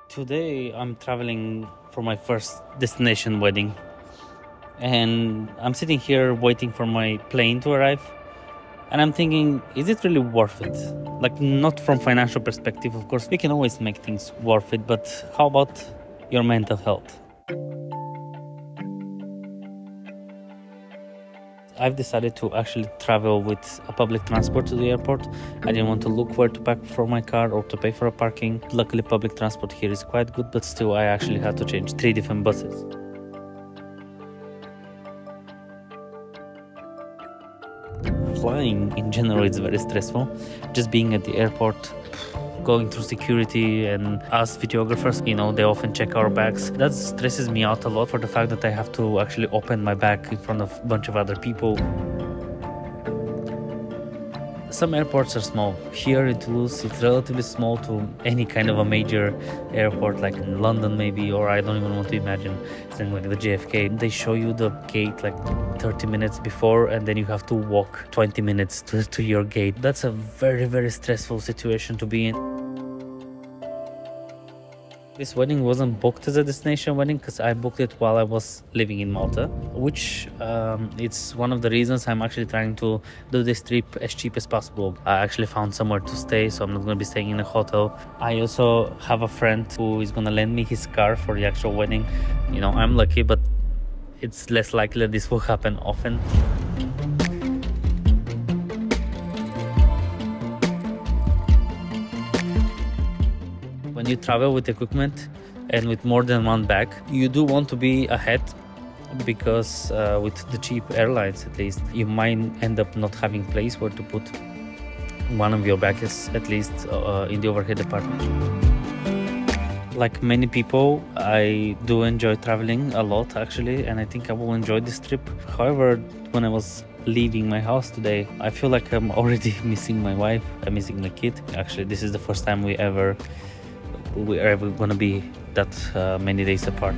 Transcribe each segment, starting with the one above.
Today I'm traveling for my first destination wedding, and I'm sitting here waiting for my plane to arrive, and I'm thinking, is it really worth it? Like, not from financial perspective, of course, we can always make things worth it, but how about your mental health? I've decided to actually travel with a public transport to the airport. I didn't want to look where to park for my car or to pay for a parking. Luckily, public transport here is quite good, but still I actually had to change 3 different buses. Flying in general is very stressful. Just being at the airport, going through security, and us videographers, they often check our bags. That stresses me out a lot for the fact that I have to actually open my bag in front of a bunch of other people. Some airports are small. Here in Toulouse, it's relatively small to any kind of a major airport, like in London maybe, or I don't even want to imagine something like the JFK. They show you the gate like 30 minutes before, and then you have to walk 20 minutes to your gate. That's a very, very stressful situation to be in. This wedding wasn't booked as a destination wedding because I booked it while I was living in Malta, which it's one of the reasons I'm actually trying to do this trip as cheap as possible. I actually found somewhere to stay, so I'm not going to be staying in a hotel. I also have a friend who is going to lend me his car for the actual wedding. I'm lucky, but it's less likely that this will happen often. When you travel with equipment and with more than one bag, you do want to be ahead because with the cheap airlines, at least, you might end up not having place where to put one of your bags, at least in the overhead department. Like many people, I do enjoy traveling a lot actually, and I think I will enjoy this trip. However, when I was leaving my house today, I feel like I'm already missing my wife, I'm missing my kid. Actually, this is the first time we're ever gonna be that many days apart.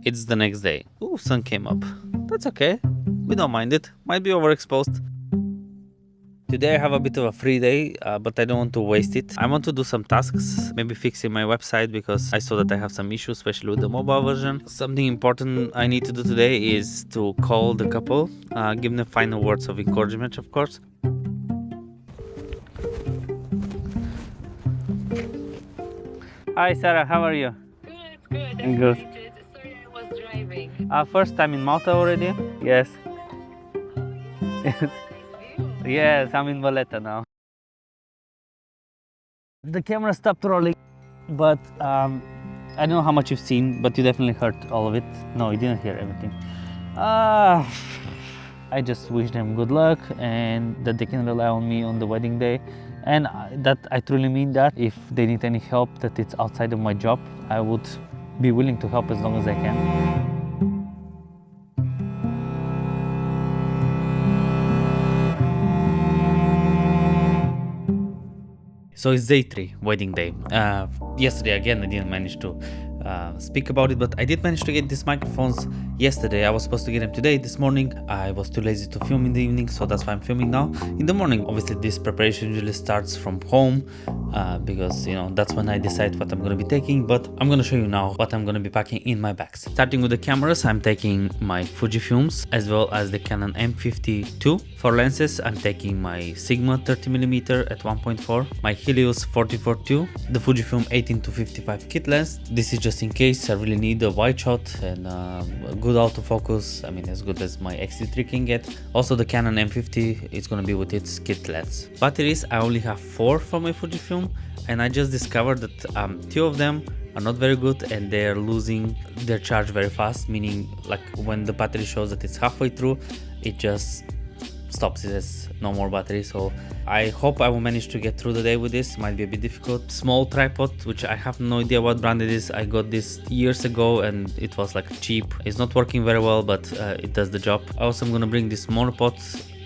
It's the next day. Ooh, sun came up. That's okay. We don't mind it. Might be overexposed. Today I have a bit of a free day, but I don't want to waste it. I want to do some tasks, maybe fixing my website because I saw that I have some issues, especially with the mobile version. Something important I need to do today is to call the couple, give them final words of encouragement, of course. Hi Sarah, how are you? Good. Good. Sorry, I was driving. First time in Malta already? Yes. Yes, I'm in Valletta now. The camera stopped rolling, but I don't know how much you've seen, but you definitely heard all of it. No, you didn't hear everything. I just wish them good luck and that they can rely on me on the wedding day. And that I truly mean that. If they need any help that it's outside of my job, I would be willing to help as long as I can. So it's day 3, wedding day. Yesterday again I didn't manage to speak about it, but I did manage to get these microphones yesterday. I was supposed to get them today. This morning I was too lazy to film in the evening, so that's why I'm filming now in the morning. Obviously this preparation usually starts from home because that's when I decide what I'm going to be taking, but I'm going to show you now what I'm going to be packing in my bags. Starting with the cameras, I'm taking my Fujifilms as well as the Canon M50 II. For lenses, I'm taking my Sigma 30mm at 1.4, my Helios 44-2, the Fujifilm 18-55 kit lens. This is just in case I really need a wide shot and a good autofocus. I mean, as good as my X-T3 can get. Also, the Canon M50 is gonna be with its kit lens. Batteries, I only have 4 for my Fujifilm, and I just discovered that 2 of them are not very good and they're losing their charge very fast, meaning like when the battery shows that it's halfway through, it just stops. It has no more battery. So I hope I will manage to get through the day with this. Might be a bit difficult. Small tripod, which I have no idea what brand it is. I got this years ago and it was like cheap. It's not working very well, but it does the job. Also, I'm gonna bring this monopod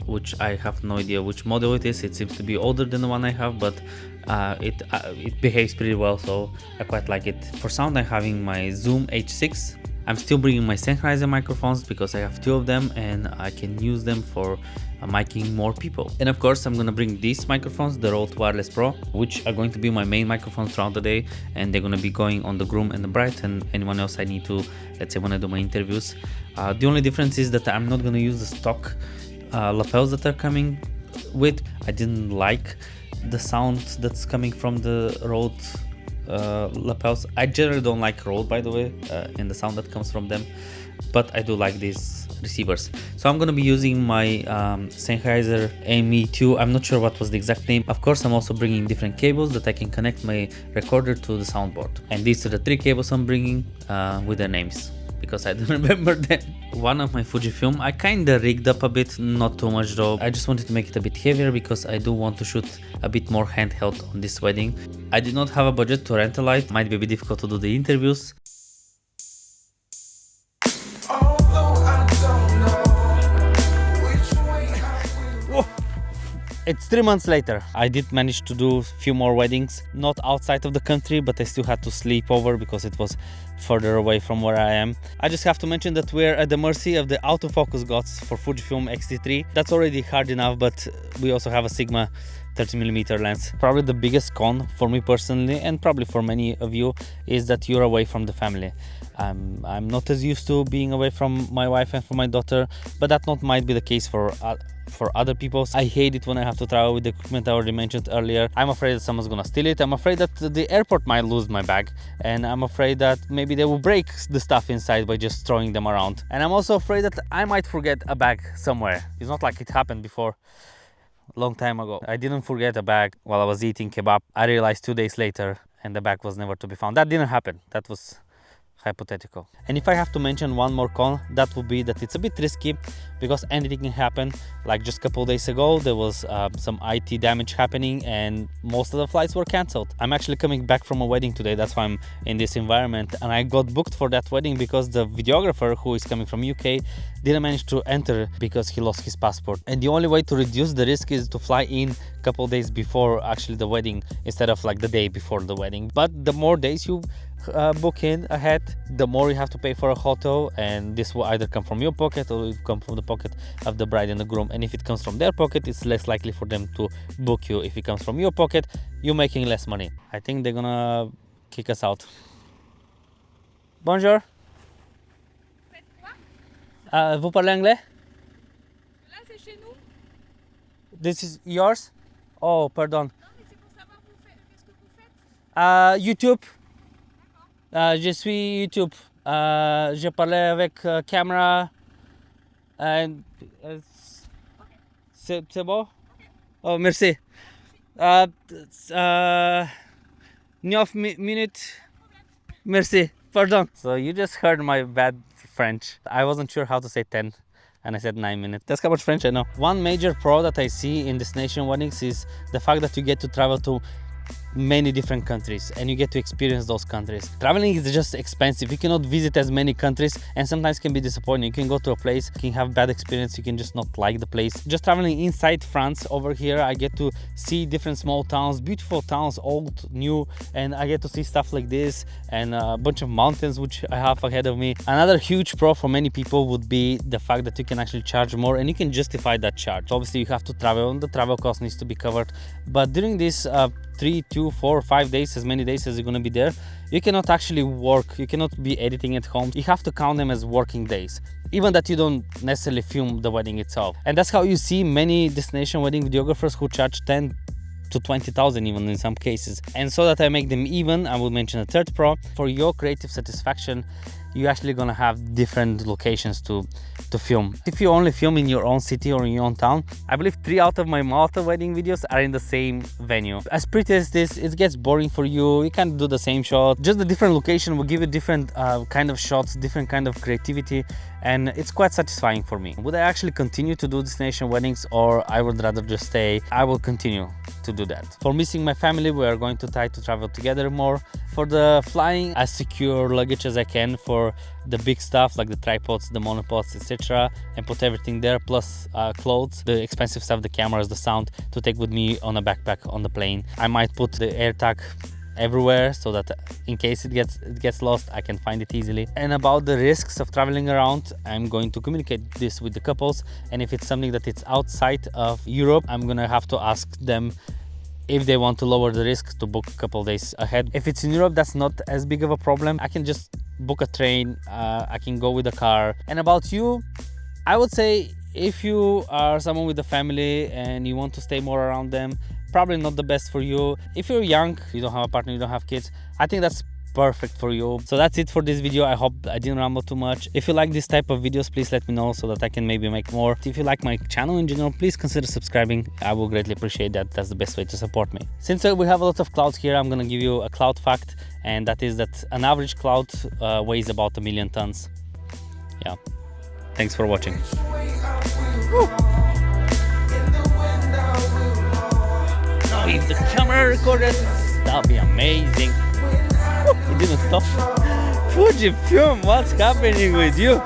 which I have no idea which model it is. It seems to be older than the one I have, but it behaves pretty well, so I quite like it. For sound, I'm having my Zoom H6. I'm still bringing my Sennheiser microphones because I have two of them and I can use them for miking more people. And of course, I'm gonna bring these microphones, the Rode Wireless Pro, which are going to be my main microphones throughout the day, and they're gonna be going on the Groom and the Bright and anyone else I need to, let's say, when I do my interviews. The only difference is that I'm not gonna use the stock lapels that are coming with. I didn't like the sound that's coming from the Rode lapels. I generally don't like Rode, by the way, and the sound that comes from them, but I do like these receivers. So I'm going to be using my Sennheiser ME2. I'm not sure what was the exact name. Of course, I'm also bringing different cables that I can connect my recorder to the soundboard, and these are the 3 cables I'm bringing with their names, because I don't remember them. One of my Fujifilm, I kinda rigged up a bit, not too much though. I just wanted to make it a bit heavier because I do want to shoot a bit more handheld on this wedding. I did not have a budget to rent a light. Might be a bit difficult to do the interviews. It's 3 months later. I did manage to do a few more weddings, not outside of the country, but I still had to sleep over because it was further away from where I am. I just have to mention that we're at the mercy of the autofocus gods for Fujifilm X-T3. That's already hard enough, but we also have a Sigma 30mm lens. Probably the biggest con for me personally, and probably for many of you, is that you're away from the family. I'm not as used to being away from my wife and from my daughter, but that not might be the case for other people. I hate it when I have to travel with the equipment I already mentioned earlier. I'm afraid that someone's gonna steal it. I'm afraid that the airport might lose my bag, and I'm afraid that maybe they will break the stuff inside by just throwing them around. And I'm also afraid that I might forget a bag somewhere. It's not like it happened before. Long time ago, I didn't forget a bag while I was eating kebab. I realized 2 days later, and the bag was never to be found. That didn't happen. That was hypothetical. And if I have to mention one more con, that would be that it's a bit risky because anything can happen. Like just a couple days ago, there was some IT damage happening and most of the flights were cancelled. I'm actually coming back from a wedding today. That's why I'm in this environment, and I got booked for that wedding because the videographer who is coming from UK didn't manage to enter because he lost his passport. And the only way to reduce the risk is to fly in a couple days before actually the wedding instead of like the day before the wedding. But the more days you book in ahead, the more you have to pay for a hotel, and this will either come from your pocket or it will come from the pocket of the bride and the groom. And if it comes from their pocket, it's less likely for them to book you. If it comes from your pocket, you're making less money. I think they're gonna kick us out. Bonjour. Vous parlez anglais? Là, c'est chez nous. This is yours? Oh, pardon. Non, mais c'est pour savoir qu'est-ce que vous faites. YouTube. Je suis YouTube. Je parlais avec caméra. C'est bon? Oh, merci. 9 minutes. Merci. Pardon. So you just heard my bad French. I wasn't sure how to say 10. And I said 9 minutes. That's how much French I know. One major pro that I see in destination weddings is the fact that you get to travel to many different countries and you get to experience those countries. Traveling is just expensive. You cannot visit as many countries and sometimes can be disappointing. You can go to a place, you can have bad experience, you can just not like the place. Just traveling inside France over here, I get to see different small towns, beautiful towns, old, new, and I get to see stuff like this and a bunch of mountains which I have ahead of me. Another huge pro for many people would be the fact that you can actually charge more and you can justify that charge. Obviously you have to travel and the travel cost needs to be covered, but during this 3, 2, 4, 5 days, as many days as you're gonna be there, you cannot actually work, you cannot be editing at home. You have to count them as working days, even that you don't necessarily film the wedding itself. And that's how you see many destination wedding videographers who charge 10 to 20,000 even in some cases. And so that I make them even, I will mention a third pro. For your creative satisfaction, you're actually gonna have different locations to film. If you only film in your own city or in your own town, I believe 3 out of my Malta wedding videos are in the same venue. As pretty as this, it gets boring for you. You can't do the same shot. Just the different location will give you different kind of shots, different kind of creativity, and it's quite satisfying for me. Would I actually continue to do destination weddings, or I would rather just stay? I will continue to do that. For missing my family, we are going to try to travel together more. For the flying, as secure luggage as I can for the big stuff like the tripods, the monopods, etc., and put everything there, plus clothes, the expensive stuff, the cameras, the sound, to take with me on a backpack on the plane. I might put the AirTag everywhere so that in case it gets lost, I can find it easily. And about the risks of traveling around, I'm going to communicate this with the couples, and if it's something that it's outside of Europe, I'm gonna have to ask them if they want to lower the risk to book a couple days ahead. If it's in Europe, that's not as big of a problem. I can just book a train, I can go with a car. And about you, I would say if you are someone with a family and you want to stay more around them, probably not the best for you. If you're young, you don't have a partner, you don't have kids, I think that's perfect for you. So that's it for this video. I hope I didn't ramble too much. If you like this type of videos, please let me know so that I can maybe make more. If you like my channel in general, please consider subscribing. I will greatly appreciate that. That's the best way to support me. Since we have a lot of clouds here, I'm gonna give you a cloud fact, and that is that an average cloud weighs about 1,000,000 tons. Yeah. Thanks for watching. Woo. Now if the camera recorded, that'll be amazing. It didn't stop. Fujifilm, what's happening with you?